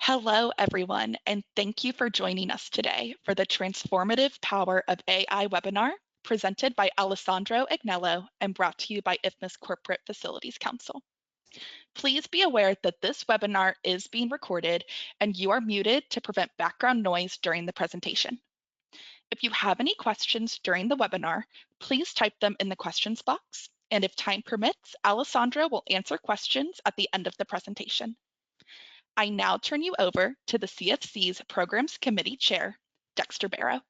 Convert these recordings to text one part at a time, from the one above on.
Hello, everyone, and thank you for joining us today for the Transformative Power of AI webinar presented by Alessandro Agnello and brought to you by IFMA's Corporate Facilities Council. Please be aware that this webinar is being recorded and you are muted to prevent background noise during the presentation. If you have any questions during the webinar, please type them in the questions box, and if time permits, Alessandro will answer questions at the end of the presentation. I now turn you over to the CFC's Programs Committee Chair, Dexter Barrow.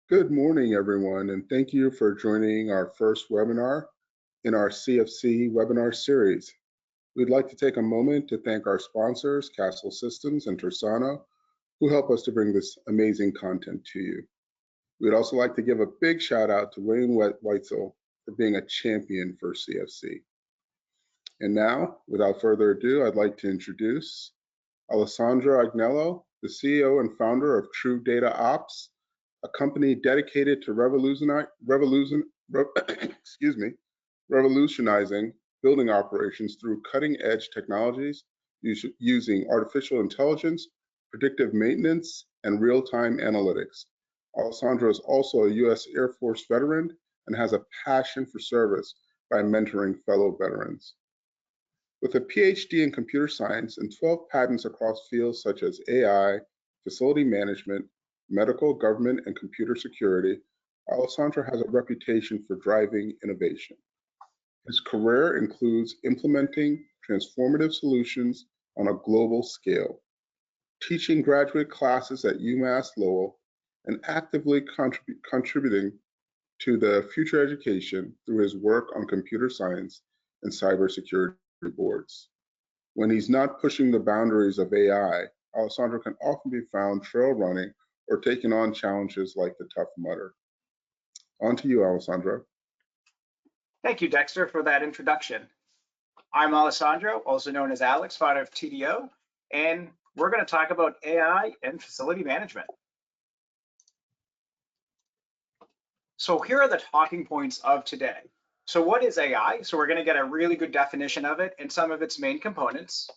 Good morning, everyone, and thank you for joining our first webinar in our CFC webinar series. We'd like to take a moment to thank our sponsors, Castle Systems and Tersano, who help us to bring this amazing content to you. We'd also like to give a big shout out to Wayne Weitzel for being a champion for CFC. And now, without further ado, I'd like to introduce Alessandro Agnello, the CEO and founder of True Data Ops, a company dedicated to revolutionizing building operations through cutting-edge technologies using artificial intelligence, predictive maintenance, and real-time analytics. Alessandro is also a U.S. Air Force veteran and has a passion for service by mentoring fellow veterans. With a PhD in computer science and 12 patents across fields such as AI, facility management, medical, government, and computer security, Alessandro has a reputation for driving innovation. His career includes implementing transformative solutions on a global scale, teaching graduate classes at UMass Lowell, and actively contributing to the future education through his work on computer science and cybersecurity boards. When he's not pushing the boundaries of AI, Alessandro can often be found trail running or taking on challenges like the Tough Mudder. On to you, Alessandro. Thank you, Dexter, for that introduction. I'm Alessandro, also known as Alex, founder of TDO, and we're going to talk about AI and facility management. So here are the talking points of today. So what is AI? So we're going to get a really good definition of it and some of its main components,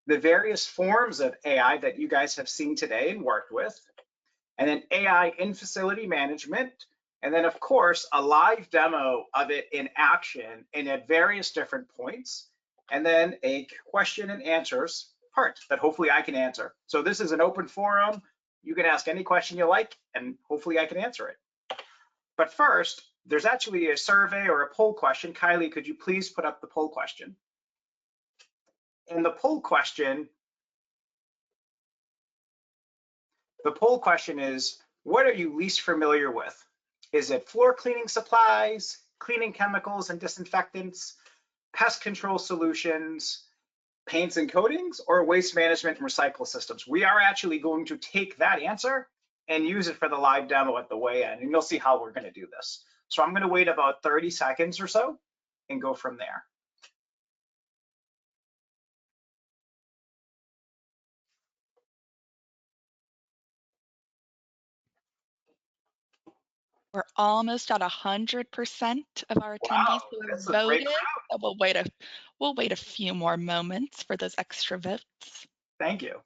the various forms of AI that you guys have seen today and worked with, and then AI in facility management, and then of course a live demo of it in action and at various different points, and then a question and answers part that hopefully I can answer. So this is an open forum. You can ask any question you like and hopefully I can answer it. But first, there's actually a survey or a poll question. Kylie, could you please put up the poll question? And the poll question is, what are you least familiar with? Is it floor cleaning supplies, cleaning chemicals and disinfectants, pest control solutions, paints and coatings, or waste management and recycle systems? We are actually going to take that answer and use it for the live demo at the way in, and you'll see how we're going to do this. So I'm going to wait about 30 seconds or so and go from there. We're almost at 100% of our attendees who have voted. So we'll wait a few more moments for those extra votes. Thank you.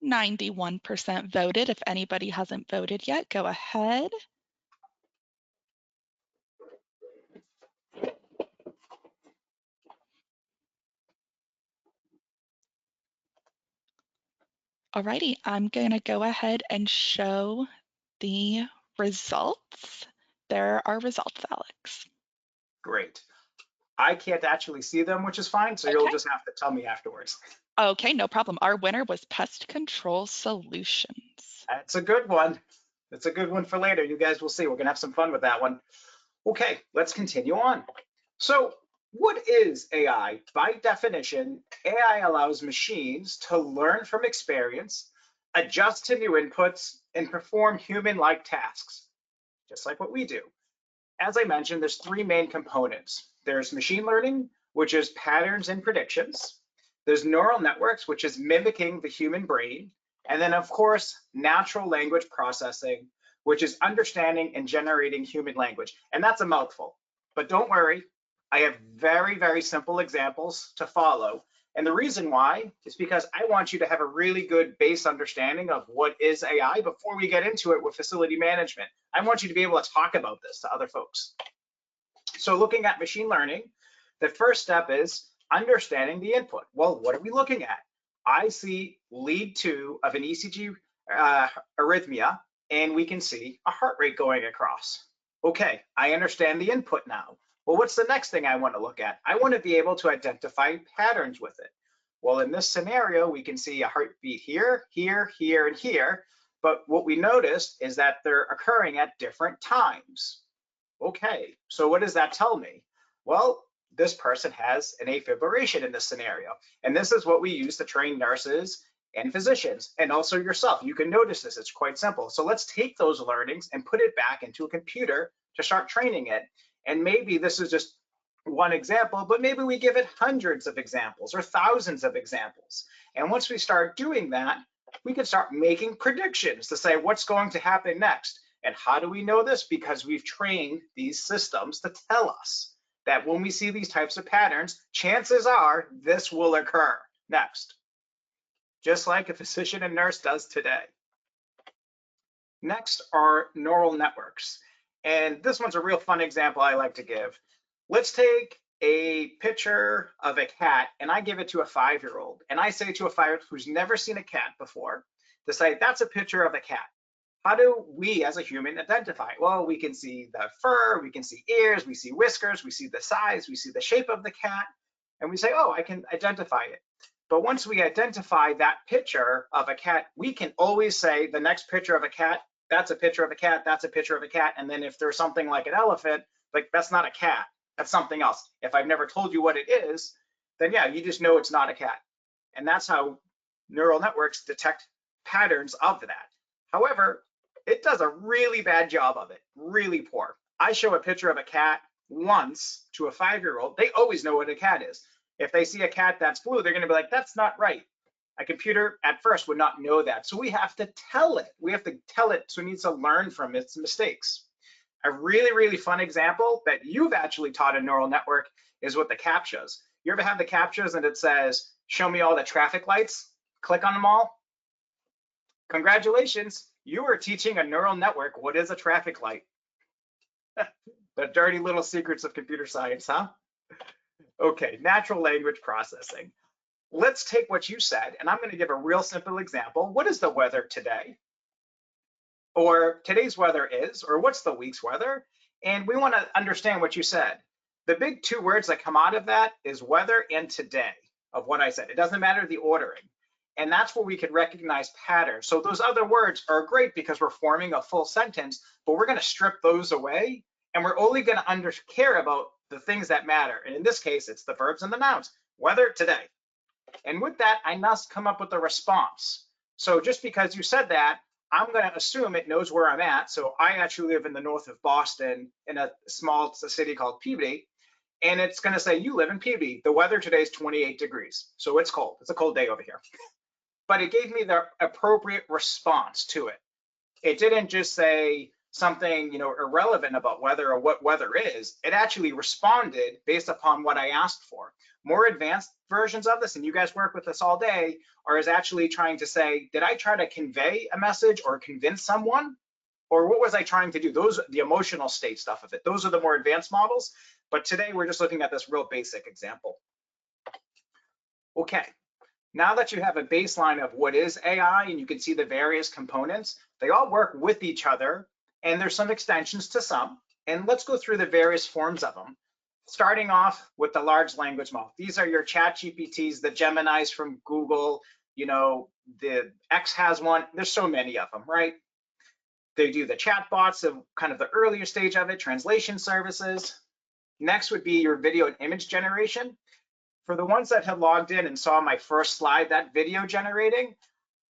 %91 voted. If anybody hasn't voted yet, go ahead. Alrighty, I'm going to go ahead and show the results. There are results, Alex. Great. I can't actually see them, which is fine, so you'll just have to tell me afterwards. Okay, no problem. Our winner was Pest Control Solutions. That's a good one. That's a good one for later. You guys will see. We're going to have some fun with that one. Okay, let's continue on. So what is AI? By definition, AI allows machines to learn from experience, adjust to new inputs, and perform human-like tasks, just like what we do. As I mentioned, there's three main components. There's machine learning, which is patterns and predictions. There's neural networks, which is mimicking the human brain. And then, of course, natural language processing, which is understanding and generating human language. And that's a mouthful, but don't worry, I have very, very simple examples to follow. And the reason why is because I want you to have a really good base understanding of what is AI before we get into it with facility management. I want you to be able to talk about this to other folks. So looking at machine learning, the first step is understanding the input. Well, what are we looking at? I see lead 2 of an ECG arrhythmia, and we can see a heart rate going across. Okay, I understand the input now. Well, what's the next thing I want to look at? I want to be able to identify patterns with it. Well, in this scenario, we can see a heartbeat here, here, here, and here. But what we noticed is that they're occurring at different times. Okay, so what does that tell me? Well, this person has an afibrillation in this scenario. And this is what we use to train nurses and physicians, and also yourself. You can notice this, it's quite simple. So let's take those learnings and put it back into a computer to start training it. And maybe this is just one example, but maybe we give it hundreds of examples or thousands of examples. And once we start doing that, we can start making predictions to say what's going to happen next. And how do we know this? Because we've trained these systems to tell us that when we see these types of patterns, chances are this will occur next, just like a physician and nurse does today. Next are neural networks. And this one's a real fun example I like to give. Let's take a picture of a cat and I give it to a 5-year-old. And I say to a 5-year-old who's never seen a cat before, to say, that's a picture of a cat. How do we as a human identify it? Well, we can see the fur, we can see ears, we see whiskers, we see the size, we see the shape of the cat, and we say, oh, I can identify it. But once we identify that picture of a cat, we can always say the next picture of a cat, that's a picture of a cat, that's a picture of a cat. And then if there's something like an elephant, like that's not a cat, that's something else. If I've never told you what it is, then yeah, you just know it's not a cat. And that's how neural networks detect patterns of that. However, it does a really bad job of it, really poor. I show a picture of a cat once to a 5-year-old, they always know what a cat is. If they see a cat that's blue, they're gonna be like, that's not right. A computer at first would not know that. So we have to tell it. We have to tell it so it needs to learn from its mistakes. A really, really fun example that you've actually taught a neural network is with the CAPTCHAs. You ever have the CAPTCHAs and it says, show me all the traffic lights, click on them all? Congratulations, you are teaching a neural network what is a traffic light. The dirty little secrets of computer science, huh? Okay, natural language processing. Let's take what you said, and I'm going to give a real simple example. What is the weather today? Or today's weather is, or what's the week's weather? And we want to understand what you said. The big 2 words that come out of that is weather and today of what I said. It doesn't matter the ordering. And that's where we could recognize patterns. So those other words are great because we're forming a full sentence, but we're going to strip those away, and we're only going to care about the things that matter. And in this case, it's the verbs and the nouns. Weather today. And with that, I must come up with a response. So just because you said that, I'm going to assume it knows where I'm at. So I actually live in the north of Boston in a small city called Peabody. And it's going to say, you live in Peabody. The weather today is 28 degrees. So it's cold. It's a cold day over here. But it gave me the appropriate response to it. It didn't just say something, irrelevant about weather or what weather is. It actually responded based upon what I asked for. More advanced versions of this, and you guys work with this all day, is actually trying to say, did I try to convey a message or convince someone? Or what was I trying to do? Those are the emotional state stuff of it. Those are the more advanced models. But today we're just looking at this real basic example. Okay. Now that you have a baseline of what is AI and you can see the various components, they all work with each other, and there's some extensions to some. And let's go through the various forms of them. Starting off with the large language model. These are your ChatGPTs, the Geminis from Google, the X has one. There's so many of them, right? They do the chatbots of kind of the earlier stage of it, translation services. Next would be your video and image generation. For the ones that had logged in and saw my first slide, that video generating,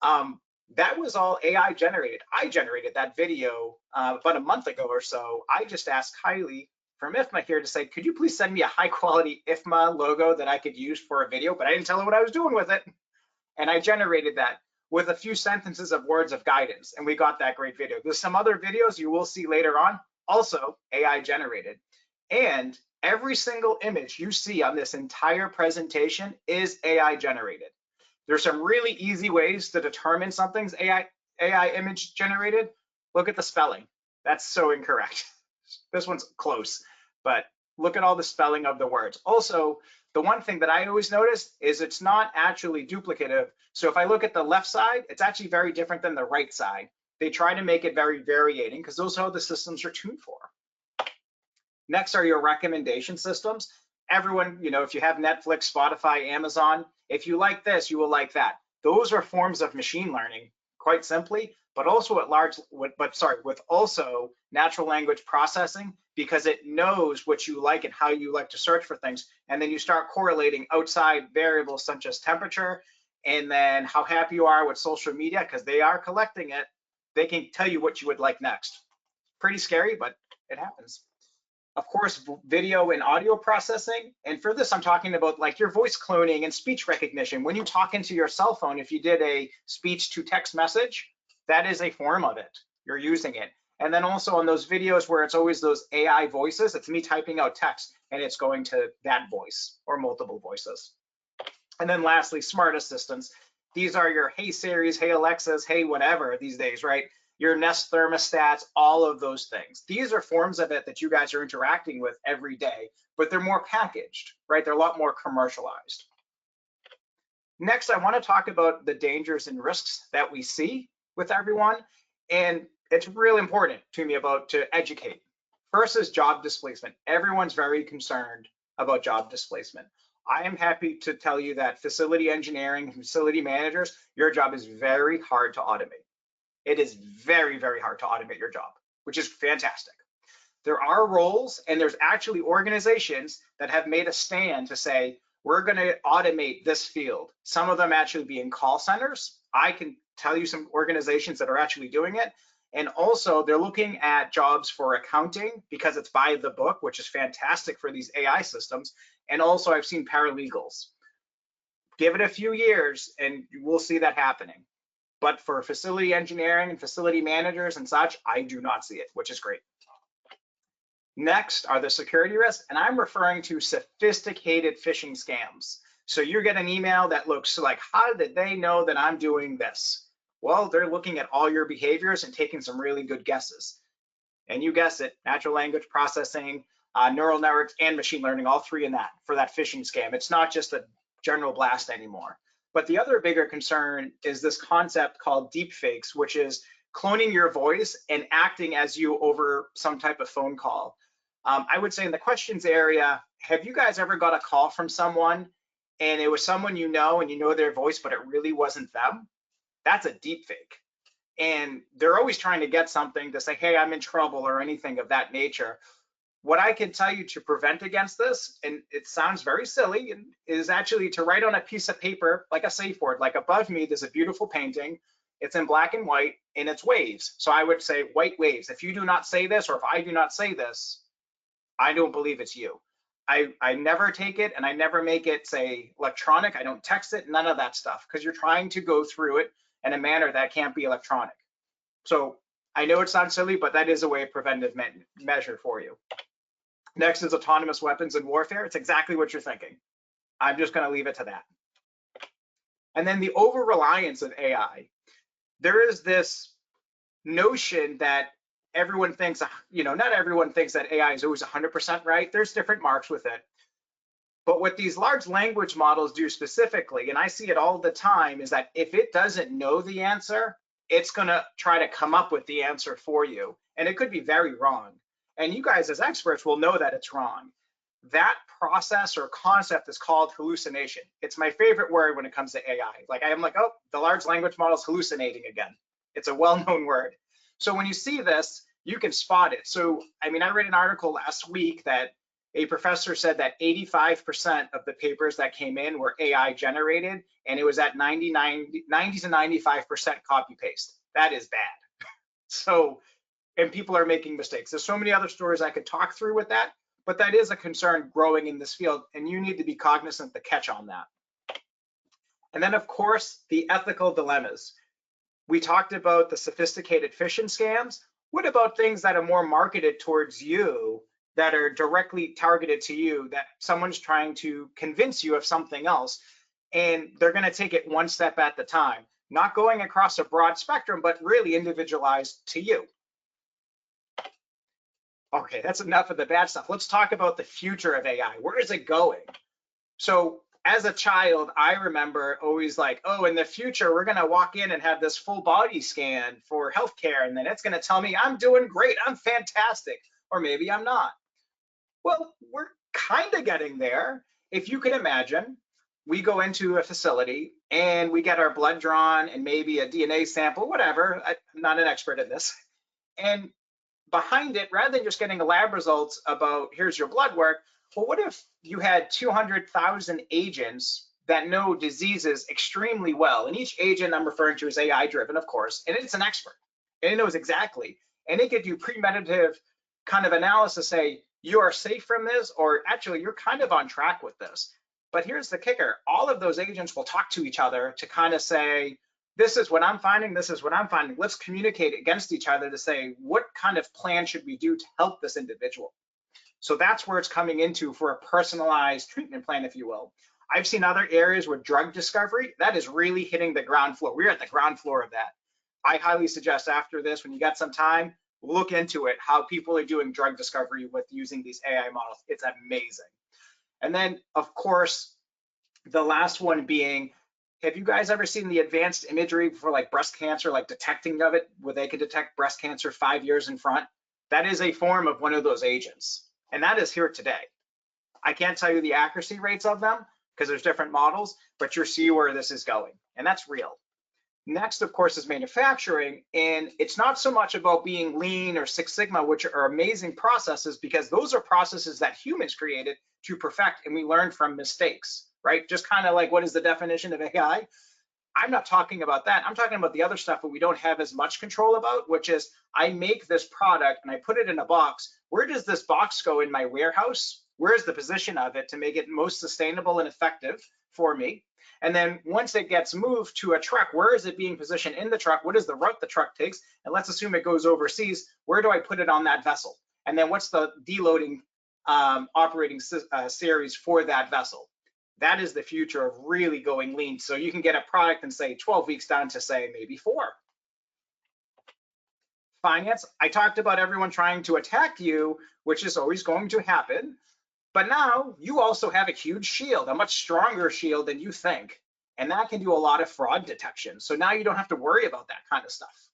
that was all AI generated. I generated that video about a month ago or so. I just asked Kylie from IFMA here to say, could you please send me a high quality IFMA logo that I could use for a video? But I didn't tell her what I was doing with it. And I generated that. with a few sentences of words of guidance, and we got that great video. There's some other videos you will see later on, also AI generated. And every single image you see on this entire presentation is AI generated. There's some really easy ways to determine something's AI image generated. Look at the spelling. That's so incorrect. This one's close, but look at all the spelling of the words. Also, the one thing that I always notice is it's not actually duplicative. So if I look at the left side, it's actually very different than the right side. They try to make it very variating because those are how the systems are tuned for. Next are your recommendation systems. Everyone, if you have Netflix, Spotify, Amazon, if you like this, you will like that. Those are forms of machine learning, quite simply, but also with also natural language processing, because it knows what you like and how you like to search for things. And then you start correlating outside variables such as temperature, and then how happy you are with social media, because they are collecting it. They can tell you what you would like next. Pretty scary, but it happens. Of course, video and audio processing. And for this, I'm talking about like your voice cloning and speech recognition. When you talk into your cell phone, if you did a speech to text message, that is a form of it. You're using it. And then also on those videos where it's always those AI voices, it's me typing out text and it's going to that voice or multiple voices. And then lastly, smart assistants. These are your Hey Siris, Hey Alexas, Hey whatever these days, right? Your Nest thermostats, all of those things. These are forms of it that you guys are interacting with every day, but they're more packaged, right? They're a lot more commercialized. Next, I want to talk about the dangers and risks that we see with everyone. And it's really important to me to educate. First is job displacement. Everyone's very concerned about job displacement. I am happy to tell you that facility engineering, facility managers, your job is very hard to automate. It is very, very hard to automate your job, which is fantastic. There are roles, and there's actually organizations that have made a stand to say, we're going to automate this field. Some of them actually being call centers. I can tell you some organizations that are actually doing it. And also they're looking at jobs for accounting because it's by the book, which is fantastic for these AI systems. And also I've seen paralegals. Give it a few years and we'll see that happening. But for facility engineering and facility managers and such, I do not see it, which is great. Next are the security risks, and I'm referring to sophisticated phishing scams. So you get an email that looks like, how did they know that I'm doing this? Well, they're looking at all your behaviors and taking some really good guesses. And you guessed it, natural language processing, neural networks, and machine learning, all three in that for that phishing scam. It's not just a general blast anymore. But the other bigger concern is this concept called deepfakes, which is cloning your voice and acting as you over some type of phone call. I would say in the questions area, have you guys ever got a call from someone and it was someone you know and you know their voice, but it really wasn't them? That's a deepfake. And they're always trying to get something to say, hey, I'm in trouble or anything of that nature. What I can tell you to prevent against this, and it sounds very silly, is actually to write on a piece of paper, like a safe word. Like above me, there's a beautiful painting. It's in black and white, and it's waves. So I would say white waves. If you do not say this, or if I do not say this, I don't believe it's you. I never take it, and I never make it say electronic. I don't text it, none of that stuff, because you're trying to go through it in a manner that can't be electronic. So I know it sounds silly, but that is a way of preventive measure for you. Next is autonomous weapons and warfare. It's exactly what you're thinking. I'm just going to leave it to that. And then the over-reliance of AI. There is this notion that everyone thinks, not everyone thinks that AI is always 100% right. There's different marks with it. But what these large language models do specifically, and I see it all the time, is that if it doesn't know the answer, it's going to try to come up with the answer for you. And it could be very wrong. And you guys as experts will know that it's wrong. That process or concept is called hallucination. It's my favorite word when it comes to AI. Like I'm like, oh, the large language model is hallucinating again. It's a well-known word. So when you see this, you can spot it. So, I read an article last week that a professor said that 85% of the papers that came in were AI generated, and it was at 90 to 95% copy paste. That is bad. So, and people are making mistakes. There's so many other stories I could talk through with that, but that is a concern growing in this field, and you need to be cognizant to catch on that. And then, of course, the ethical dilemmas. We talked about the sophisticated phishing scams. What about things that are more marketed towards you, that are directly targeted to you, that someone's trying to convince you of something else, and they're going to take it one step at the time, not going across a broad spectrum, but really individualized to you. Okay, that's enough of the bad stuff. Let's talk about the future of AI. Where is it going? So as a child, I remember always like, oh, in the future, we're going to walk in and have this full body scan for healthcare, and then it's going to tell me I'm doing great, I'm fantastic, or maybe I'm not. Well, we're kind of getting there. If you can imagine, we go into a facility and we get our blood drawn and maybe a DNA sample, whatever. I'm not an expert in this. And behind it, rather than just getting the lab results about here's your blood work, well, what if you had 200,000 agents that know diseases extremely well? And each agent I'm referring to is AI driven, of course, and it's an expert and it knows exactly. And it could do premeditative kind of analysis, say, you are safe from this, or actually you're kind of on track with this. But here's the kicker. All of those agents will talk to each other to kind of say, this is what I'm finding, this is what I'm finding. Let's communicate against each other to say, what kind of plan should we do to help this individual? So that's where it's coming into for a personalized treatment plan, if you will. I've seen other areas with drug discovery, that is really hitting the ground floor. We're at the ground floor of that. I highly suggest after this, when you got some time, look into it, how people are doing drug discovery with using these AI models. It's amazing. And then, of course, the last one being, have you guys ever seen the advanced imagery for like breast cancer, like detecting of it, where they can detect breast cancer 5 years in front? That is a form of one of those agents. And that is here today. I can't tell you the accuracy rates of them because there's different models, but you'll see where this is going. And that's real. Next, of course, is manufacturing. And it's not so much about being lean or Six Sigma, which are amazing processes, because those are processes that humans created to perfect, and we learn from mistakes, right? Just kind of like, what is the definition of AI? I'm not talking about that. I'm talking about the other stuff that we don't have as much control about, which is I make this product and I put it in a box. Where does this box go in my warehouse? Where is the position of it to make it most sustainable and effective for me? And then once it gets moved to a truck, where is it being positioned in the truck? What is the route the truck takes? And let's assume it goes overseas. Where do I put it on that vessel? And then what's the deloading operating series for that vessel? That is the future of really going lean. So you can get a product and say 12 weeks down to say maybe 4. Finance, I talked about everyone trying to attack you, which is always going to happen. But now you also have a huge shield, a much stronger shield than you think. And that can do a lot of fraud detection. So now you don't have to worry about that kind of stuff.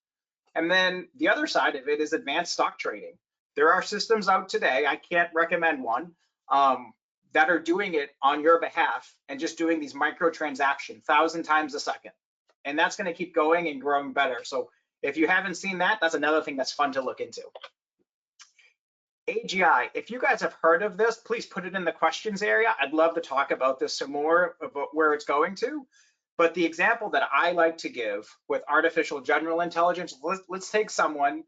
And then the other side of it is advanced stock trading. There are systems out today, I can't recommend one, that are doing it on your behalf and just doing these micro transactions 1,000 times a second. And that's going to keep going and growing better. So if you haven't seen that, that's another thing that's fun to look into. AGI, if you guys have heard of this, please put it in the questions area. I'd love to talk about this some more, about where it's going to. But the example that I like to give with artificial general intelligence, let's take someone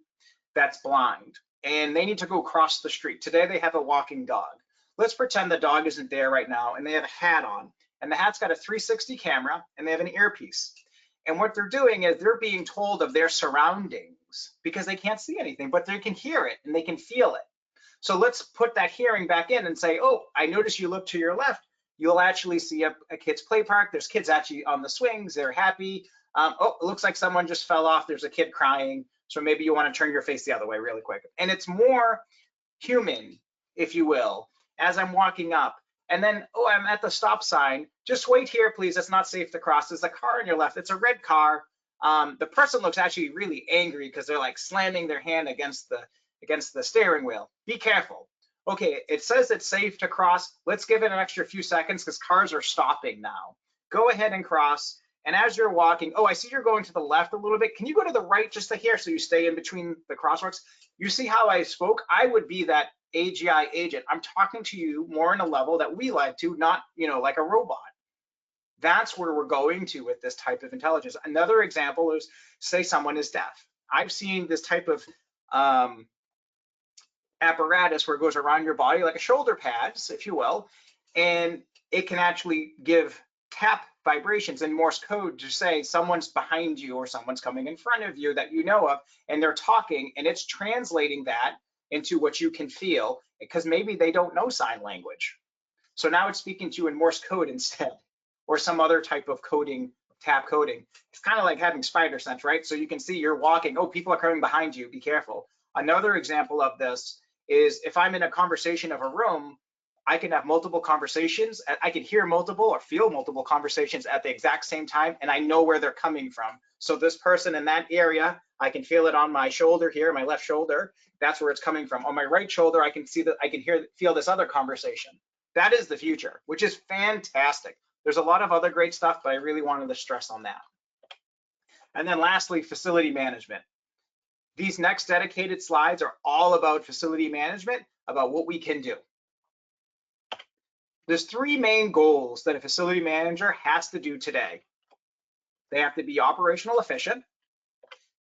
that's blind and they need to go across the street. Today they have a walking dog. Let's pretend the dog isn't there right now and they have a hat on, and the hat's got a 360 camera and they have an earpiece. And what they're doing is they're being told of their surroundings because they can't see anything, but they can hear it and they can feel it. So let's put that hearing back in and say, oh, I notice you look to your left, you'll actually see a kid's play park. There's kids actually on the swings, they're happy. Oh, it looks like someone just fell off. There's a kid crying. So maybe you want to turn your face the other way really quick. And it's more human, if you will, as I'm walking up. And then, oh, I'm at the stop sign. Just wait here, please. It's not safe to cross. There's a car on your left. It's a red car. The person looks actually really angry because they're like slamming their hand against the steering wheel. Be careful. Okay, it says it's safe to cross. Let's give it an extra few seconds because cars are stopping now. Go ahead and cross. And as you're walking, oh, I see you're going to the left a little bit. Can you go to the right just to here so you stay in between the crosswalks? You see how I spoke? I would be that AGI agent. I'm talking to you more on a level that we like to, not, like a robot. That's where we're going to with this type of intelligence. Another example is, say someone is deaf. I've seen this type of apparatus where it goes around your body like a shoulder pads, if you will, and it can actually give tap vibrations in Morse code to say someone's behind you or someone's coming in front of you that you know of, and they're talking, and it's translating that into what you can feel, because maybe they don't know sign language. So now it's speaking to you in Morse code instead, or some other type of coding, tap coding. It's kind of like having spider sense, right? So you can see you're walking, oh, people are coming behind you, be careful. Another example of this is if I'm in a conversation of a room, I can have multiple conversations. I can hear multiple or feel multiple conversations at the exact same time, and I know where they're coming from. So this person in that area, I can feel it on my shoulder here, my left shoulder. That's where it's coming from. On my right shoulder, I can see that, I can feel this other conversation. That is the future, which is fantastic. There's a lot of other great stuff, but I really wanted to stress on that. And then lastly, facility management. These next dedicated slides are all about facility management, about what we can do. There's three main goals that a facility manager has to do today. They have to be operational efficient.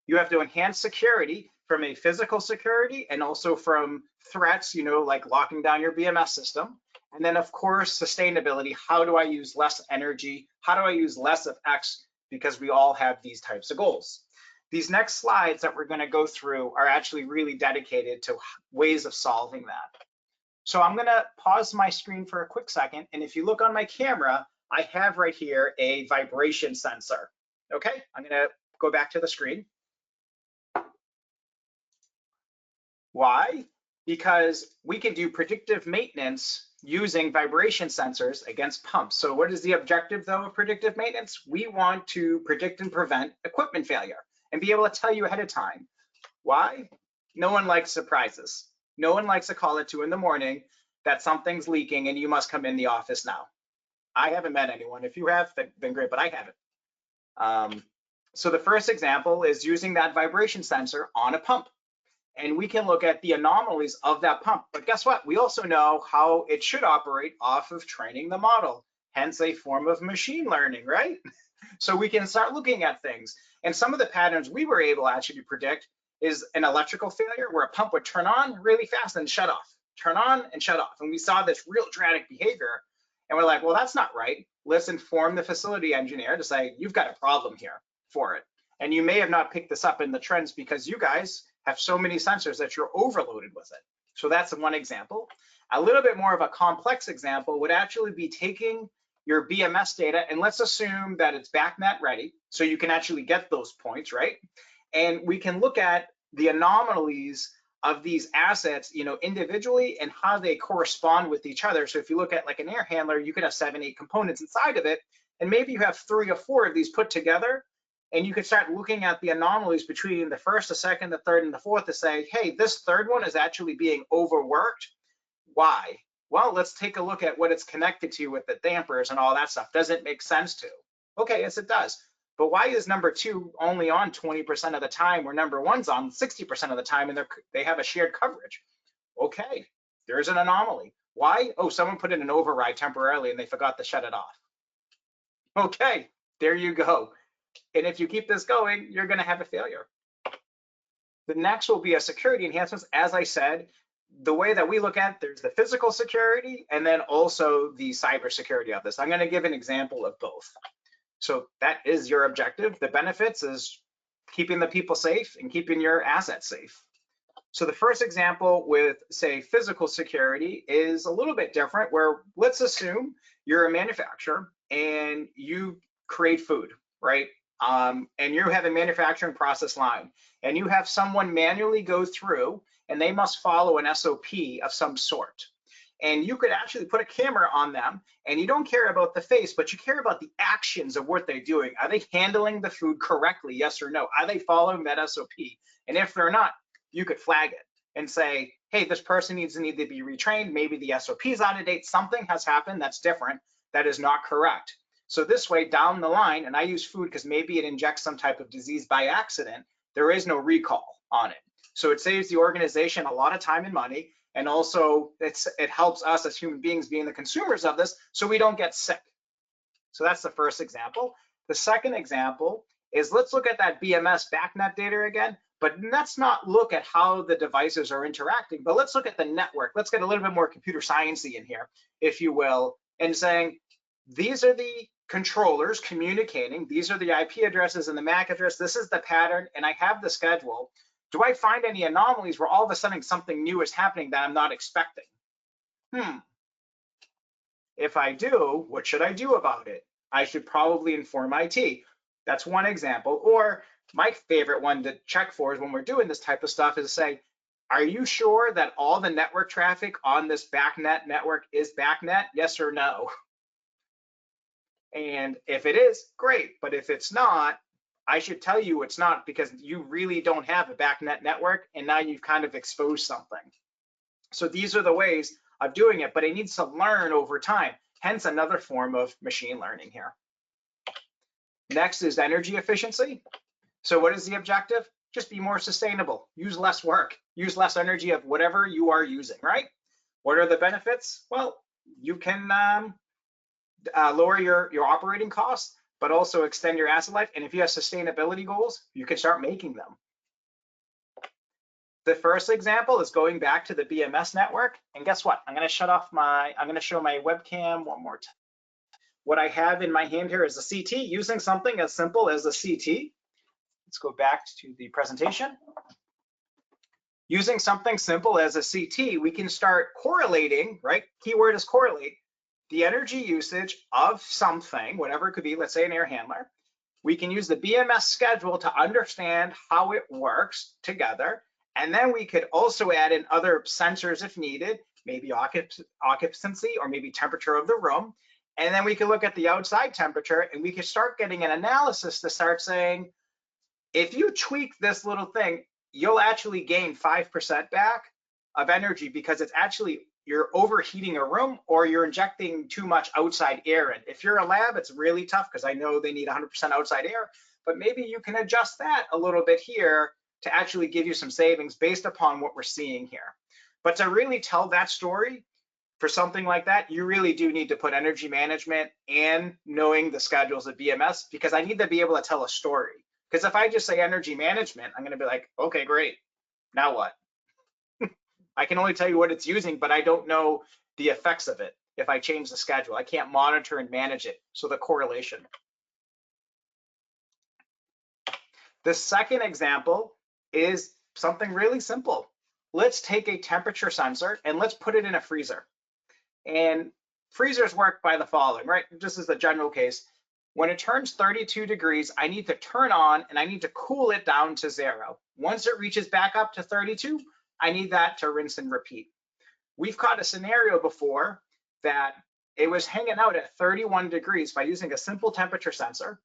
You have to enhance security from a physical security and also from threats, like locking down your BMS system. And then of course, sustainability. How do I use less energy? How do I use less of X? Because we all have these types of goals. These next slides that we're going to go through are actually really dedicated to ways of solving that. So I'm going to pause my screen for a quick second. And if you look on my camera, I have right here a vibration sensor. Okay, I'm going to go back to the screen. Why? Because we can do predictive maintenance using vibration sensors against pumps. So what is the objective though of predictive maintenance? We want to predict and prevent equipment failure and be able to tell you ahead of time. Why? No one likes surprises. No one likes to call at 2 in the morning that something's leaking and you must come in the office now. I haven't met anyone. If you have, then great, but I haven't. So the first example is using that vibration sensor on a pump. And we can look at the anomalies of that pump. But guess what? We also know how it should operate off of training the model, hence a form of machine learning, right? So we can start looking at things. And some of the patterns we were able actually to predict is an electrical failure where a pump would turn on really fast and shut off, turn on and shut off. And we saw this real dramatic behavior. And we're like, well, that's not right. Let's inform the facility engineer to say, you've got a problem here for it. And you may have not picked this up in the trends because you guys have so many sensors that you're overloaded with it. So that's one example. A little bit more of a complex example would actually be taking your BMS data, and let's assume that it's BACnet ready, so you can actually get those points, right? And we can look at the anomalies of these assets, individually and how they correspond with each other. So if you look at like an air handler, you could have 7, 8 components inside of it, and maybe you have 3 or 4 of these put together, and you could start looking at the anomalies between the first, the second, the third, and the fourth to say, hey, this third one is actually being overworked. Why? Well, let's take a look at what it's connected to with the dampers and all that stuff. Does it make sense to? Okay, yes, it does. But why is number 2 only on 20% of the time where number 1's on 60% of the time and they have a shared coverage? Okay, there's an anomaly. Why? Oh, someone put in an override temporarily and they forgot to shut it off. Okay, there you go. And if you keep this going, you're going to have a failure. The next will be a security enhancements. As I said, the way that we look at, there's the physical security and then also the cyber security of this. I'm going to give an example of both. So that is your objective. The benefits is keeping the people safe and keeping your assets safe. So the first example with, say, physical security is a little bit different, where let's assume you're a manufacturer and you create food, right? And you have a manufacturing process line and you have someone manually go through and they must follow an SOP of some sort. And you could actually put a camera on them and you don't care about the face, but you care about the actions of what they're doing. Are they handling the food correctly? Yes or no? Are they following that SOP? And if they're not, you could flag it and say, hey, this person needs to be retrained. Maybe the SOP is out of date. Something has happened that's different, that is not correct. So this way down the line, and I use food because maybe it injects some type of disease by accident, there is no recall on it. So it saves the organization a lot of time and money. And also it helps us as human beings being the consumers of this so we don't get sick. So that's the first example. The second example is let's look at that BMS BACnet data again, but let's not look at how the devices are interacting, but let's look at the network. Let's get a little bit more computer sciencey in here, if you will, and saying, these are the controllers communicating. These are the IP addresses and the MAC address. This is the pattern, and I have the schedule. Do I find any anomalies where all of a sudden something new is happening that I'm not expecting? If I do, what should I do about it? I should probably inform IT. That's one example. Or my favorite one to check for is when we're doing this type of stuff is to say, are you sure that all the network traffic on this BACnet network is BACnet? Yes or no? And if it is, great. But if it's not, I should tell you it's not, because you really don't have a BACnet network, and now you've kind of exposed something. So these are the ways of doing it, but it needs to learn over time. Hence another form of machine learning here. Next is energy efficiency. So what is the objective? Just be more sustainable, use less work, use less energy of whatever you are using, right? What are the benefits? Well, you can lower your operating costs, but also extend your asset life. And if you have sustainability goals, you can start making them. The first example is going back to the BMS network. And guess what? I'm going to show my webcam one more time. What I have in my hand here is a CT, using something as simple as a CT. Let's go back to the presentation. Using something simple as a CT, we can start correlating, right? Keyword is correlate, the energy usage of something, whatever it could be, let's say an air handler. We can use the BMS schedule to understand how it works together. And then we could also add in other sensors if needed, maybe occupancy or maybe temperature of the room. And then we can look at the outside temperature, and we can start getting an analysis to start saying, if you tweak this little thing, you'll actually gain 5% back of energy, because it's actually, you're overheating a room or you're injecting too much outside air in. If you're a lab, it's really tough because I know they need 100% outside air, but maybe you can adjust that a little bit here to actually give you some savings based upon what we're seeing here. But to really tell that story for something like that, you really do need to put energy management and knowing the schedules of BMS, because I need to be able to tell a story. Because if I just say energy management, I'm going to be like, okay, great. Now what? I can only tell you what it's using, but I don't know the effects of it. If I change the schedule, I can't monitor and manage it. So the correlation. The second example is something really simple. Let's take a temperature sensor and let's put it in a freezer. And freezers work by the following, right? Just as a general case. When it turns 32 degrees, I need to turn on and I need to cool it down to 0. Once it reaches back up to 32, I need that to rinse and repeat. We've caught a scenario before that it was hanging out at 31 degrees by using a simple temperature sensor,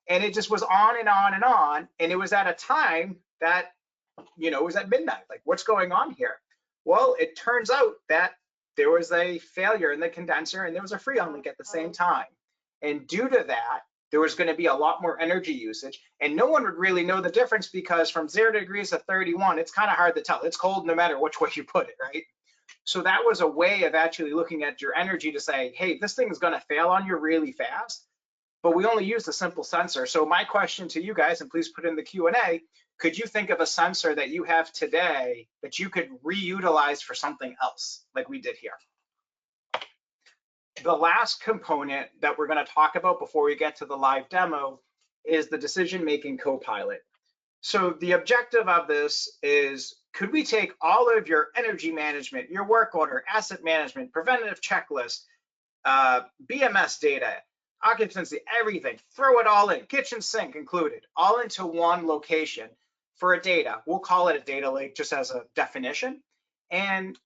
and it just was on and on and on, and it was at a time that, you know, it was at midnight. Like, what's going on here? Well, it turns out that there was a failure in the condenser and there was a freon leak at the same time. And due to that, there was going to be a lot more energy usage, and no one would really know the difference, because from 0 degrees to 31, it's kind of hard to tell. It's cold no matter which way you put it, right? So that was a way of actually looking at your energy to say, hey, this thing is going to fail on you really fast, but we only used a simple sensor. So my question to you guys, and please put in the Q&A, could you think of a sensor that you have today that you could reutilize for something else like we did here? The last component that we're going to talk about before we get to the live demo is the decision-making copilot. So the objective of this is, could we take all of your energy management, your work order, asset management, preventative checklist, BMS data, occupancy, everything, throw it all in, kitchen sink included, all into one location for a data. We'll call it a data lake just as a definition. And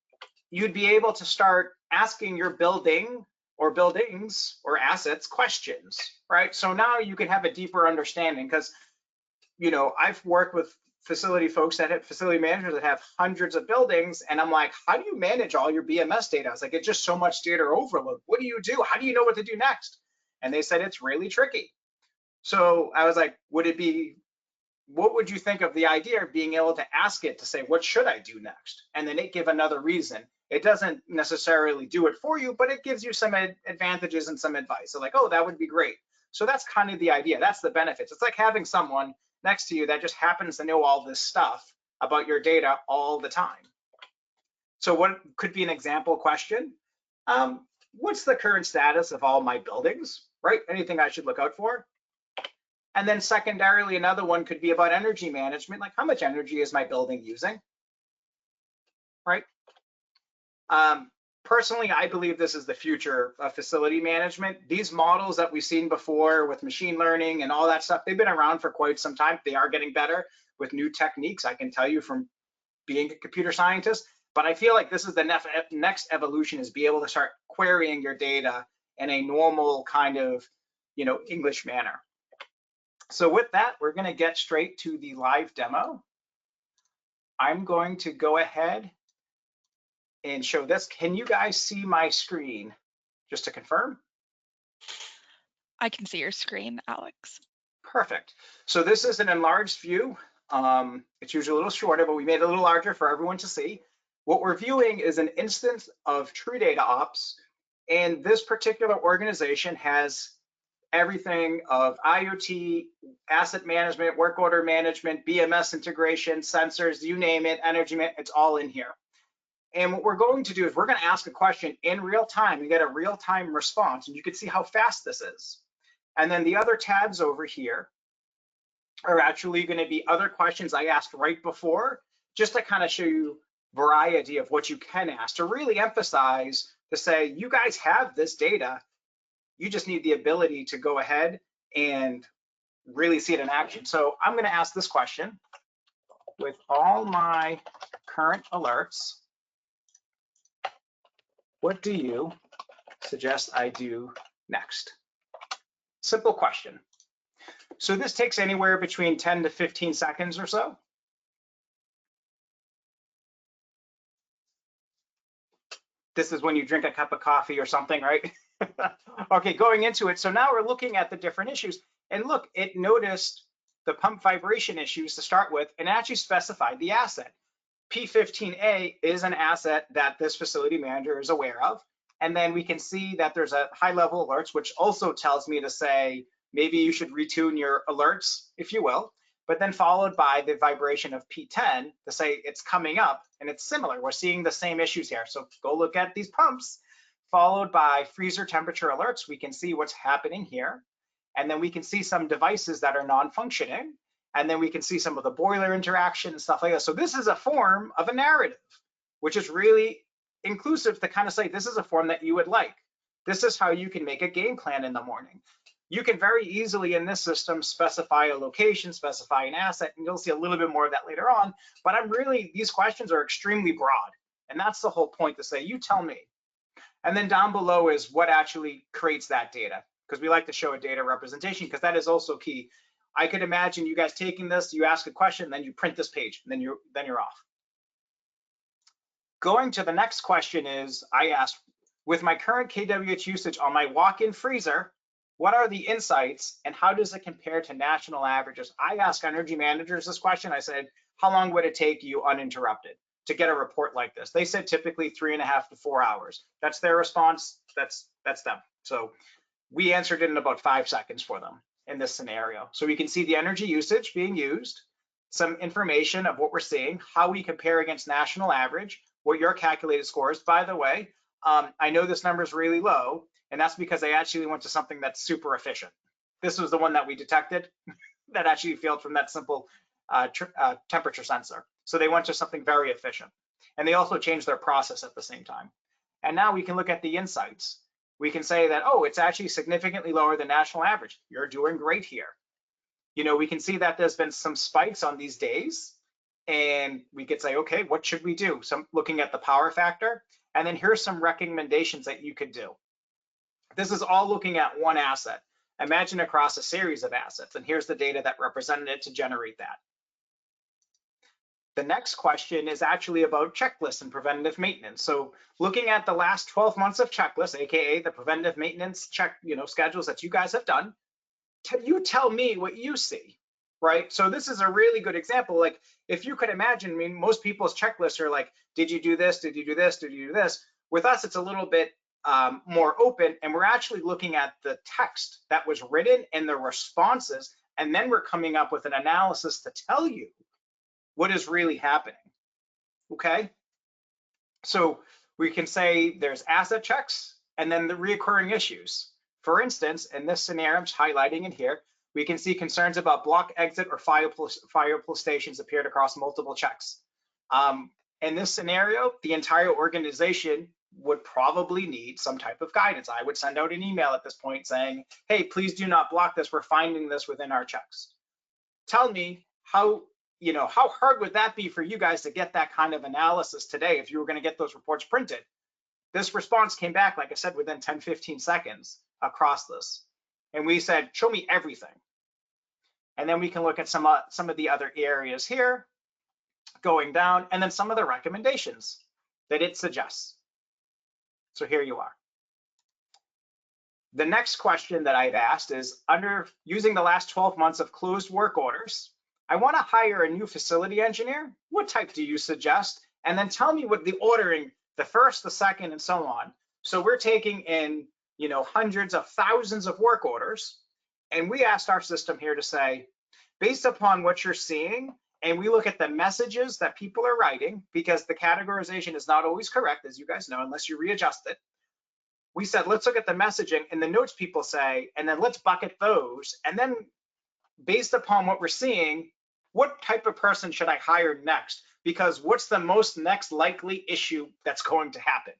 you'd be able to start asking your building or buildings or assets questions, right? So now you can have a deeper understanding, because, you know, I've worked with facility folks that have facility managers that have hundreds of buildings, and I'm like, how do you manage all your BMS data? I was like, it's just so much data overload. What do you do? How do you know what to do next? And they said it's really tricky. So I was like, what would you think of the idea of being able to ask it to say, what should I do next? And then it give another reason. It doesn't necessarily do it for you, but it gives you some advantages and some advice. So like, oh, that would be great. So that's kind of the idea. That's the benefits. It's like having someone next to you that just happens to know all this stuff about your data all the time. So what could be an example question? What's the current status of all my buildings? right? Anything I should look out for. And then secondarily, another one could be about energy management, like how much energy is my building using, right? Personally, I believe this is the future of facility management. These models that we've seen before with machine learning and all that stuff, they've been around for quite some time. They are getting better with new techniques, I can tell you from being a computer scientist. But I feel like this is the next evolution, is be able to start querying your data in a normal kind of, English manner. So with that, we're going to get straight to the live demo. I'm going to go ahead and show this. Can you guys see my screen? Just to confirm. I can see your screen, Alex. Perfect. So this is an enlarged view. It's usually a little shorter, but we made it a little larger for everyone to see. What we're viewing is an instance of TrueData Ops, and this particular organization has everything of IoT, asset management, work order management, BMS integration, sensors, you name it, energy, it's all in here. And what we're going to do is we're going to ask a question in real time and get a real-time response, and you can see how fast this is. And then the other tabs over here are actually going to be other questions I asked right before, just to kind of show you variety of what you can ask, to really emphasize, to say, you guys have this data, you just need the ability to go ahead and really see it in action. So I'm going to ask this question: with all my current alerts, what do you suggest I do next? Simple question. So this takes anywhere between 10 to 15 seconds or so. This is when you drink a cup of coffee or something, right? Okay, going into it. So now we're looking at the different issues. And look, it noticed the pump vibration issues to start with and actually specified the asset. P15A is an asset that this facility manager is aware of. And then we can see that there's a high level alerts, which also tells me to say, maybe you should retune your alerts, if you will, but then followed by the vibration of P10 to say it's coming up, and it's similar. We're seeing the same issues here. So go look at these pumps, followed by freezer temperature alerts. We can see what's happening here. And then we can see some devices that are non-functioning. And then we can see some of the boiler interaction and stuff like that. So this is a form of a narrative, which is really inclusive to kind of say, this is a form that you would like. This is how you can make a game plan in the morning. You can very easily in this system specify a location, specify an asset, and you'll see a little bit more of that later on. But these questions are extremely broad. And that's the whole point, to say, you tell me. And then down below is what actually creates that data, because we like to show a data representation, because that is also key. I could imagine you guys taking this, you ask a question, then you print this page, and then you're off. Going to the next question is, I asked, with my current kWh usage on my walk-in freezer, what are the insights and how does it compare to national averages? I ask energy managers this question. I said, how long would it take you uninterrupted to get a report like this? They said typically 3.5 to 4 hours. That's their response. That's them. So we answered it in about 5 seconds for them in this scenario. So we can see the energy usage being used, some information of what we're seeing, how we compare against national average, what your calculated score is. By the way, I know this number is really low, and that's because they actually went to something that's super efficient. This was the one that we detected that actually failed from that simple temperature sensor. So they went to something very efficient. And they also changed their process at the same time. And now we can look at the insights. We can say that, oh, it's actually significantly lower than national average. You're doing great here. We can see that there's been some spikes on these days, and we could say, okay, what should we do? So looking at the power factor, and then here's some recommendations that you could do. This is all looking at one asset. Imagine across a series of assets, and here's the data that represented it to generate that. The next question is actually about checklists and preventative maintenance. So looking at the last 12 months of checklists, AKA the preventative maintenance schedules that you guys have done, you tell me what you see, right? So this is a really good example. Like, if you could imagine, most people's checklists are like, did you do this? Did you do this? Did you do this? With us, it's a little bit more open, and we're actually looking at the text that was written and the responses, and then we're coming up with an analysis to tell you what is really happening, okay? So we can say there's asset checks and then the reoccurring issues. For instance, in this scenario, I'm just highlighting it here, we can see concerns about block exit or fireable stations appeared across multiple checks. In this scenario, the entire organization would probably need some type of guidance. I would send out an email at this point saying, hey, please do not block this. We're finding this within our checks. Tell me how hard would that be for you guys to get that kind of analysis today if you were going to get those reports printed? This response came back, like I said, within 10, 15 seconds across this. And we said, show me everything. And then we can look at some of the other areas here, going down, and then some of the recommendations that it suggests. So here you are. The next question that I've asked is, under using the last 12 months of closed work orders, I want to hire a new facility engineer. What type do you suggest? And then tell me what the ordering, the first, the second, and so on. So we're taking in, hundreds of thousands of work orders. And we asked our system here to say, based upon what you're seeing, and we look at the messages that people are writing, because the categorization is not always correct, as you guys know, unless you readjust it. We said, let's look at the messaging and the notes people say, and then let's bucket those. And then based upon what we're seeing, what type of person should I hire next? Because what's the most next likely issue that's going to happen?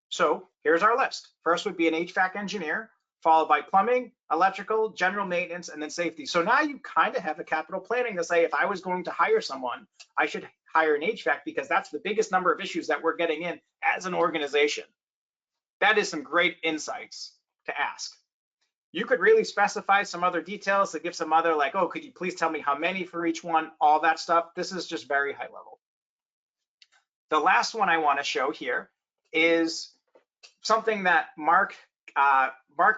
So here's our list. First would be an HVAC engineer, followed by plumbing, electrical, general maintenance, and then safety. So now you kind of have a capital planning to say, if I was going to hire someone, I should hire an HVAC because that's the biggest number of issues that we're getting in as an organization. That is some great insights to ask. You could really specify some other details to give some other, like, oh, could you please tell me how many for each one, all that stuff. This is just very high level. The last one I want to show here is something that Mark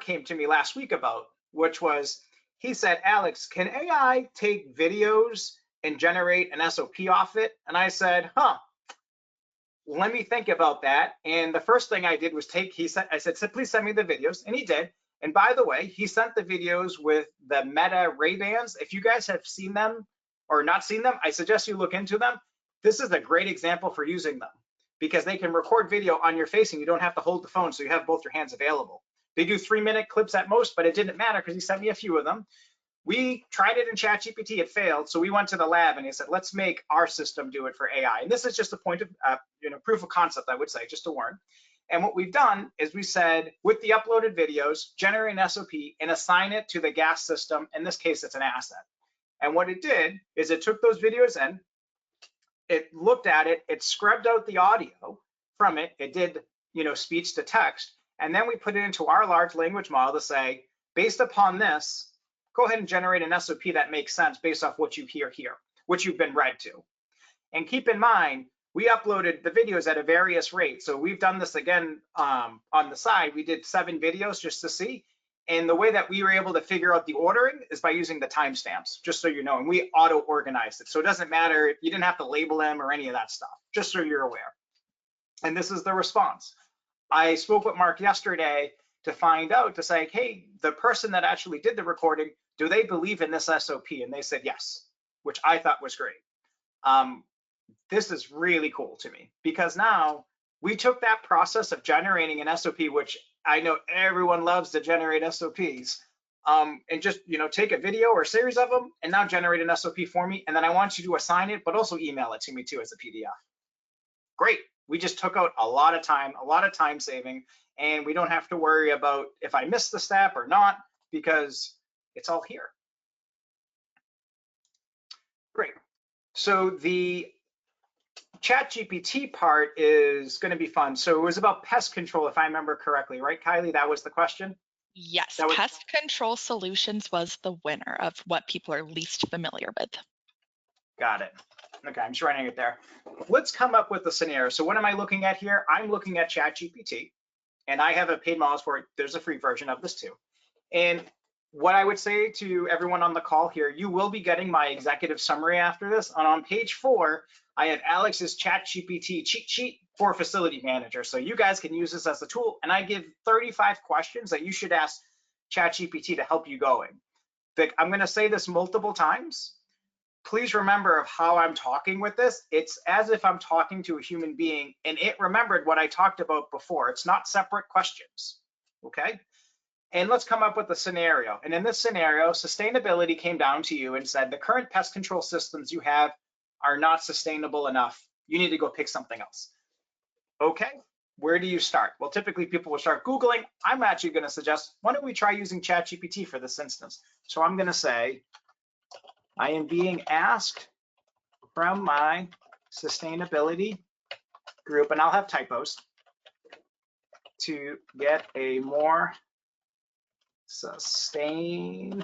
came to me last week about, which was, he said, Alex, can AI take videos and generate an SOP off it? And I said, let me think about that. And the first thing I did was I said, please send me the videos. And he did. And by the way, he sent the videos with the Meta Ray-Bans. If you guys have seen them or not seen them, I suggest you look into them. This is a great example for using them because they can record video on your face and you don't have to hold the phone, so you have both your hands available. They do 3-minute clips at most, but it didn't matter because he sent me a few of them. We tried it in ChatGPT, it failed. So we went to the lab and he said, let's make our system do it for AI. And this is just a point of, proof of concept, I would say, just to warn. And what we've done is we said, with the uploaded videos, generate an SOP and assign it to the gas system. In this case, it's an asset. And what it did is it took those videos in, it looked at it, it scrubbed out the audio from it, it did, speech to text, and then we put it into our large language model to say, based upon this, go ahead and generate an SOP that makes sense based off what you hear here, what you've been read to. And keep in mind, we uploaded the videos at a various rate. So we've done this again on the side. We did 7 videos just to see. And the way that we were able to figure out the ordering is by using the timestamps, just so you know, and we auto-organized it. So it doesn't matter, you didn't have to label them or any of that stuff, just so you're aware. And this is the response. I spoke with Mark yesterday to find out, to say, hey, the person that actually did the recording, do they believe in this SOP? And they said yes, which I thought was great. This is really cool to me because now we took that process of generating an SOP, which I know everyone loves to generate SOPs, and just take a video or a series of them and now generate an SOP for me. And then I want you to assign it, but also email it to me too as a PDF. Great. We just took out a lot of time saving, and we don't have to worry about if I missed the step or not because it's all here. Great. So the ChatGPT part is going to be fun. So it was about pest control, if I remember correctly, right, Kylie? That was the question? Yes, pest control solutions was the winner of what people are least familiar with. Got it. Okay, I'm just writing it there. Let's come up with a scenario. So what am I looking at here? I'm looking at ChatGPT, and I have a paid model for it. There's a free version of this too. And what I would say to everyone on the call here, you will be getting my executive summary after this. And on page 4, I have Alex's ChatGPT cheat sheet for facility manager. So you guys can use this as a tool. And I give 35 questions that you should ask ChatGPT to help you going. I'm going to say this multiple times. Please remember of how I'm talking with this. It's as if I'm talking to a human being, and it remembered what I talked about before. It's not separate questions, okay? and let's come up with a scenario. And in this scenario, sustainability came down to you and said, the current pest control systems you have are not sustainable enough. You need to go pick something else. Okay, where do you start? Well, typically people will start Googling. I'm actually going to suggest, why don't we try using ChatGPT for this instance? So I'm going to say, I am being asked from my sustainability group, and I'll have typos, to get a more sustainable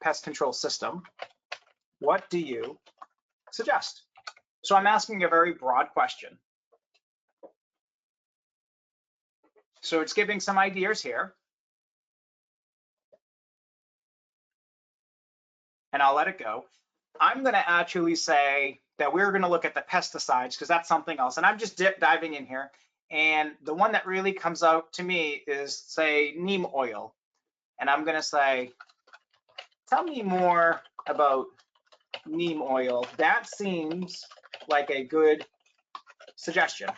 pest control system. What do you suggest? So I'm asking a very broad question. So it's giving some ideas here. And I'll let it go. I'm going to actually say that we're going to look at the pesticides because that's something else. And I'm just diving in here. And the one that really comes out to me is, say, neem oil. And I'm going to say, tell me more about neem oil. That seems like a good suggestion.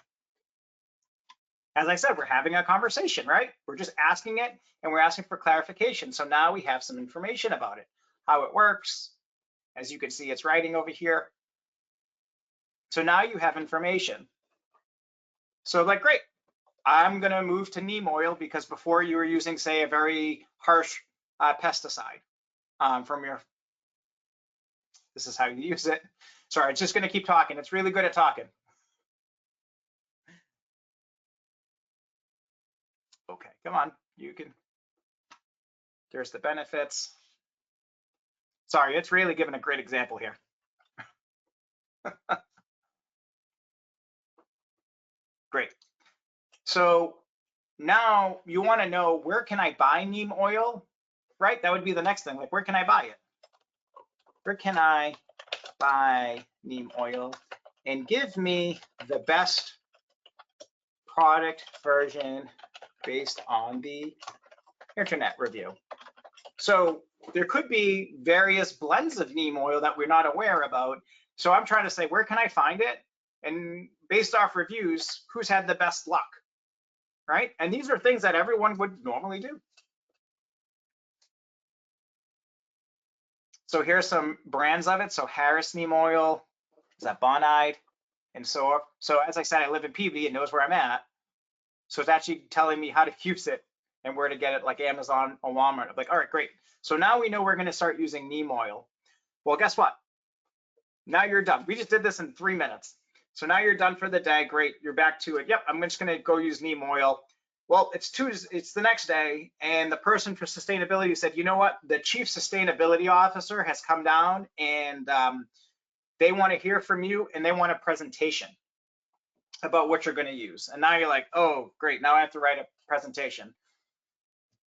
As I said, we're having a conversation, right? We're just asking it and we're asking for clarification. So now we have some information about it, how it works. As you can see, it's writing over here. So now you have information. So like, great, I'm gonna move to neem oil because before you were using, say, a very harsh pesticide from your, this is how you use it. Sorry, it's just gonna keep talking. It's really good at talking. Okay, come on, you can, there's the benefits. Sorry, it's really giving a great example here. Great. So now you want to know, where can I buy neem oil, right? That would be the next thing. Like, where can I buy it? Where can I buy neem oil? And give me the best product version based on the internet review. So there could be various blends of neem oil that we're not aware about. So I'm trying to say, where can I find it? And based off reviews, who's had the best luck, right? And these are things that everyone would normally do. So here's some brands of it. So Harris neem oil, is that Bonide, and so on. So as I said, I live in PV, it knows where I'm at. So it's actually telling me how to use it and where to get it, like Amazon or Walmart. I'm like, all right, great. So now we know we're going to start using neem oil. Well, guess what? Now you're done. We just did this in 3 minutes. So now you're done for the day. Great. You're back to it. Yep, I'm just going to go use neem oil. Well, it's the next day, and the person for sustainability said, you know what? The chief sustainability officer has come down, and they want to hear from you, and they want a presentation about what you're going to use. And now you're like, oh, great. Now I have to write a presentation.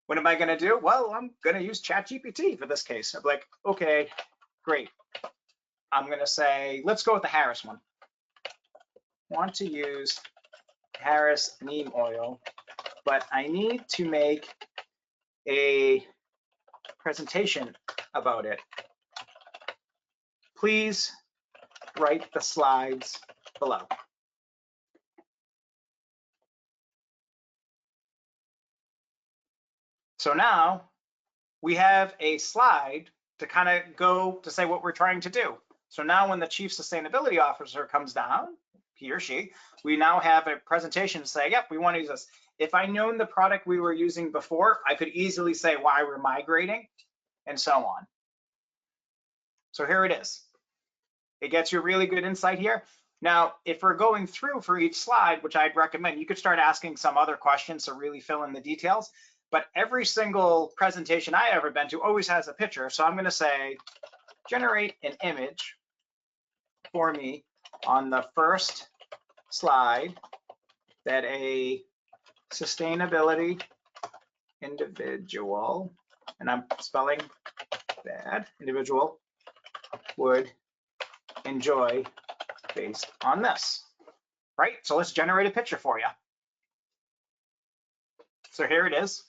What am I going to do? Well, I'm going to use ChatGPT for this case. I'm like, okay, great. I'm going to say, let's go with the Harris one. Want to use Harris neem oil, but I need to make a presentation about it. Please write the slides below. So now we have a slide to kind of go to say what we're trying to do. So now when the chief sustainability officer comes down, he or she, we now have a presentation to say, yep, we want to use this. If I known the product we were using before, I could easily say why we're migrating and so on. So here it is. It gets you really good insight here. Now, if we're going through for each slide, which I'd recommend, you could start asking some other questions to really fill in the details. But every single presentation I ever been to always has a picture. So I'm going to say, generate an image for me on the first slide that a sustainability individual, and I'm spelling bad, individual, would enjoy based on this, right? So let's generate a picture for you. So here it is.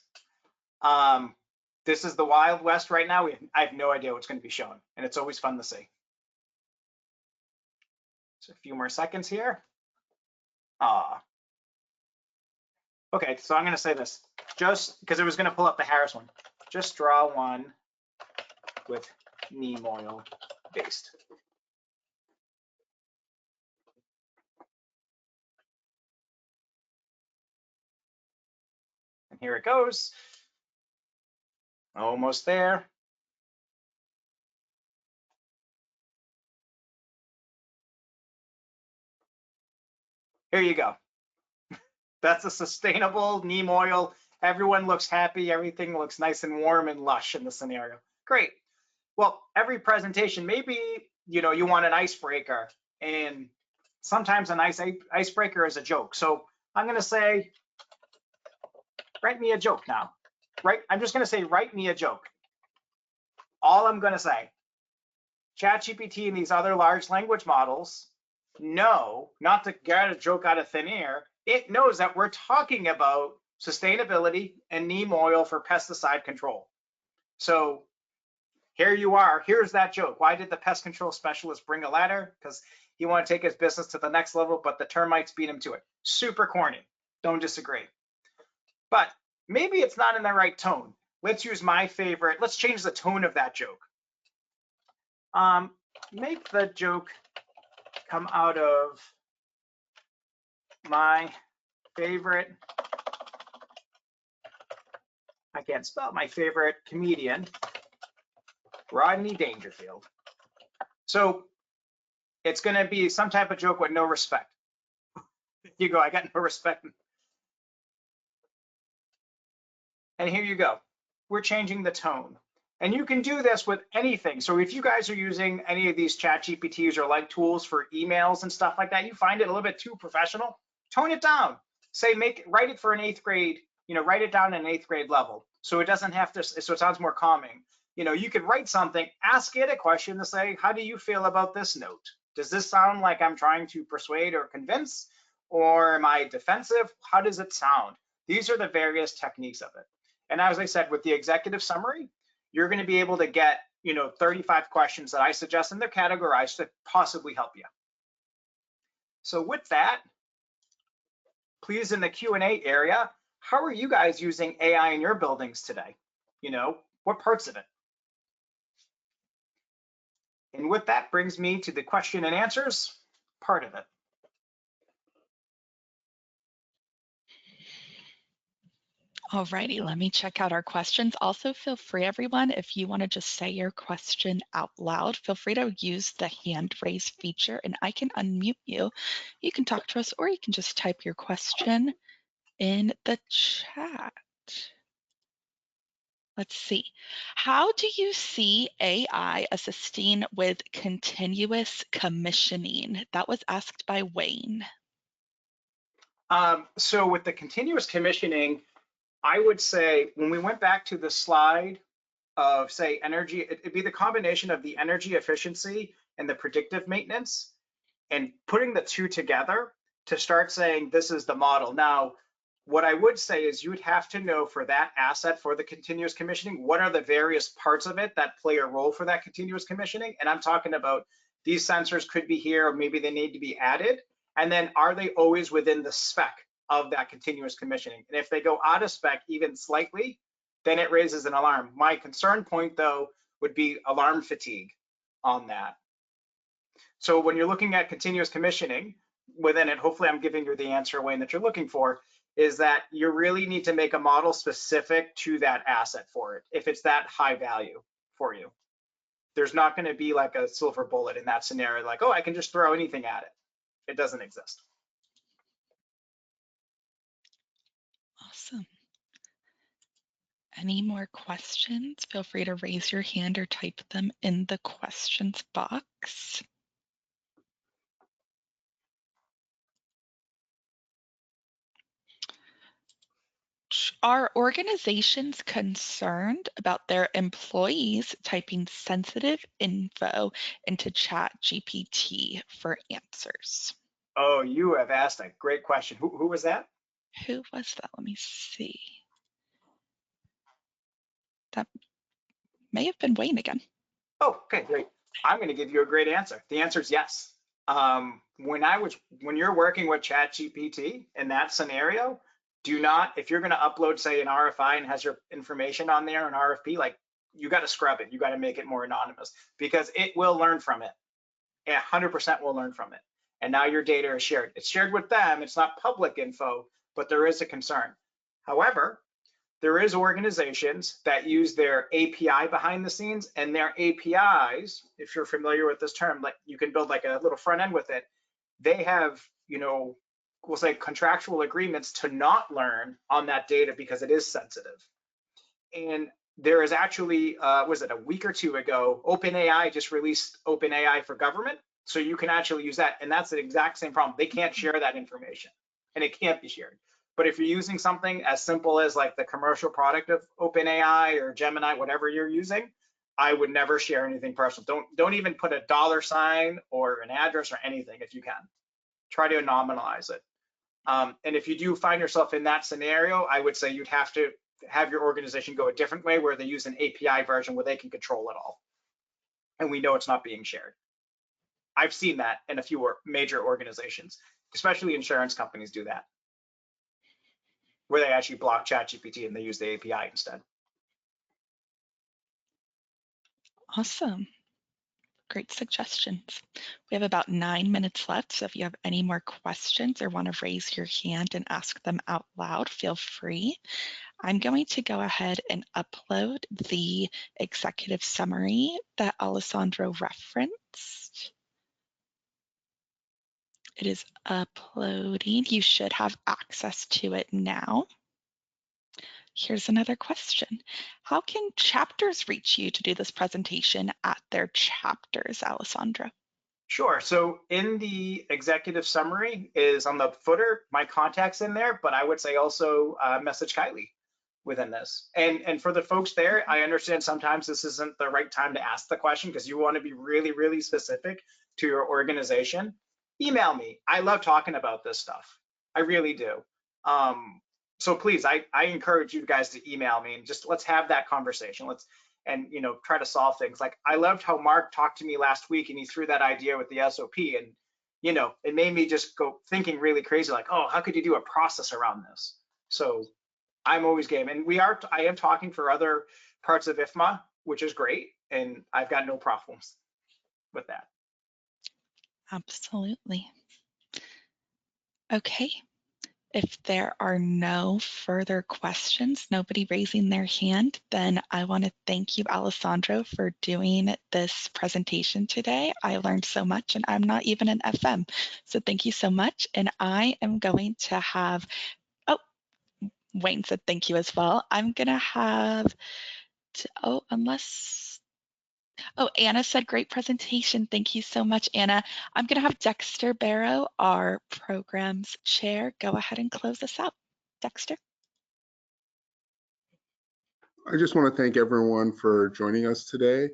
This is the Wild West right now. I have no idea what's going to be shown, and it's always fun to see. So a few more seconds here. Okay, so I'm going to say this just because it was going to pull up the Harris one. Just draw one with neem oil based. And here it goes. Almost there. Here you go. That's a sustainable neem oil. Everyone looks happy. Everything looks nice and warm and lush in the scenario. Great. Well, every presentation, maybe, you know, you want an icebreaker, and sometimes an icebreaker is a joke. So I'm going to say, write me a joke now. Right? I'm just going to say, write me a joke. All I'm going to say, ChatGPT and these other large language models know, not to get a joke out of thin air, it knows that we're talking about sustainability and neem oil for pesticide control. So here you are. Here's that joke. Why did the pest control specialist bring a ladder? Because he wanted to take his business to the next level, but the termites beat him to it. Super corny. Don't disagree. But maybe it's not in the right tone. Let's use my favorite. Let's change the tone of that joke. Make the joke come out of my favorite, I can't spell, my favorite comedian, Rodney Dangerfield. So it's going to be some type of joke with no respect. You go, I got no respect. And here you go. We're changing the tone. And you can do this with anything. So if you guys are using any of these ChatGPTs or like tools for emails and stuff like that, you find it a little bit too professional, tone it down. Say, write it for an 8th grade, you know, write it down at an 8th grade level. So it doesn't have to, so it sounds more calming. You know, you could write something, ask it a question to say, how do you feel about this note? Does this sound like I'm trying to persuade or convince, or am I defensive? How does it sound? These are the various techniques of it. And as I said, with the executive summary, you're going to be able to get, you know, 35 questions that I suggest, and they're categorized to possibly help you. So with that, please, in the Q&A area, how are you guys using AI in your buildings today? You know, what parts of it? And with that brings me to the question and answers part of it. Alrighty, let me check out our questions. Also, feel free, everyone, if you want to just say your question out loud, feel free to use the hand raise feature and I can unmute you. You can talk to us or you can just type your question in the chat. Let's see. How do you see AI assisting with continuous commissioning? That was asked by Wayne. So with the continuous commissioning, I would say when we went back to the slide of, say, energy, it'd be the combination of the energy efficiency and the predictive maintenance, and putting the two together to start saying this is the model. Now, what I would say is you'd have to know for that asset, for the continuous commissioning, what are the various parts of it that play a role for that continuous commissioning? And I'm talking about these sensors could be here, or maybe they need to be added. And then are they always within the spec of that continuous commissioning? And if they go out of spec even slightly, then it raises an alarm. My concern point, though, would be alarm fatigue on that. So when you're looking at continuous commissioning within it, hopefully I'm giving you the answer, Wayne, that you're looking for, is that you really need to make a model specific to that asset for it, if it's that high value for you. There's not going to be like a silver bullet in that scenario, like, oh, I can just throw anything at it. It doesn't exist. Awesome. Any more questions? Feel free to raise your hand or type them in the questions box. Are organizations concerned about their employees typing sensitive info into ChatGPT for answers? Oh, you have asked a great question. Who was that? Who was that? Let me see. That may have been Wayne again. Oh, okay, great. I'm going to give you a great answer. The answer is yes. When you're working with ChatGPT in that scenario, Do not, if you're going to upload, say, an RFI and has your information on there, an RFP, like, you got to scrub it. You got to make it more anonymous, because it will learn from it. 100% will learn from it. And now your data is shared. It's shared with them. It's not public info, but there is a concern. However, there is organizations that use their API behind the scenes, and their APIs, if you're familiar with this term, like, you can build like a little front end with it. They have, we'll say, contractual agreements to not learn on that data because it is sensitive. And there is actually, was it a week or two ago, OpenAI just released OpenAI for government. So you can actually use that. And that's the exact same problem. They can't share that information, and it can't be shared. But if you're using something as simple as like the commercial product of OpenAI or Gemini, whatever you're using, I would never share anything personal. Don't even put a $ or an address or anything if you can. Try to anonymize it. And if you do find yourself in that scenario, I would say you'd have to have your organization go a different way, where they use an API version where they can control it all. And we know it's not being shared. I've seen that in a few major organizations, especially insurance companies do that, where they actually block ChatGPT and they use the API instead. Awesome. Great suggestions. We have about 9 minutes left, so if you have any more questions or want to raise your hand and ask them out loud, feel free. I'm going to go ahead and upload the executive summary that Alessandro referenced. It is uploading. You should have access to it now. Here's another question. How can chapters reach you to do this presentation at their chapters, Alessandro? Sure. So in the executive summary is on the footer, my contact's in there, but I would say also message Kylie within this. And for the folks there, I understand sometimes this isn't the right time to ask the question because you want to be really, really specific to your organization. Email me. I love talking about this stuff. I really do. So please, I encourage you guys to email me and just let's have that conversation. And try to solve things. Like, I loved how Mark talked to me last week and he threw that idea with the SOP, and it made me just go thinking really crazy, like, oh, how could you do a process around this? So I'm always game. And I am talking for other parts of IFMA, which is great, and I've got no problems with that. Absolutely. Okay. If there are no further questions, nobody raising their hand, then I want to thank you, Alessandro, for doing this presentation today. I learned so much, and I'm not even an FM. So thank you so much. And I am going to have, oh, Wayne said thank you as well. I'm going to have, Anna said great presentation. Thank you so much, Anna. I'm going to have Dexter Barrow, our programs chair, go ahead and close us out. Dexter. I just want to thank everyone for joining us today,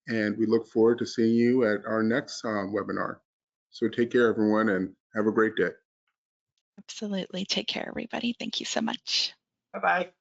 and we look forward to seeing you at our next webinar. So take care, everyone, and have a great day. Absolutely. Take care, everybody. Thank you so much. Bye-bye.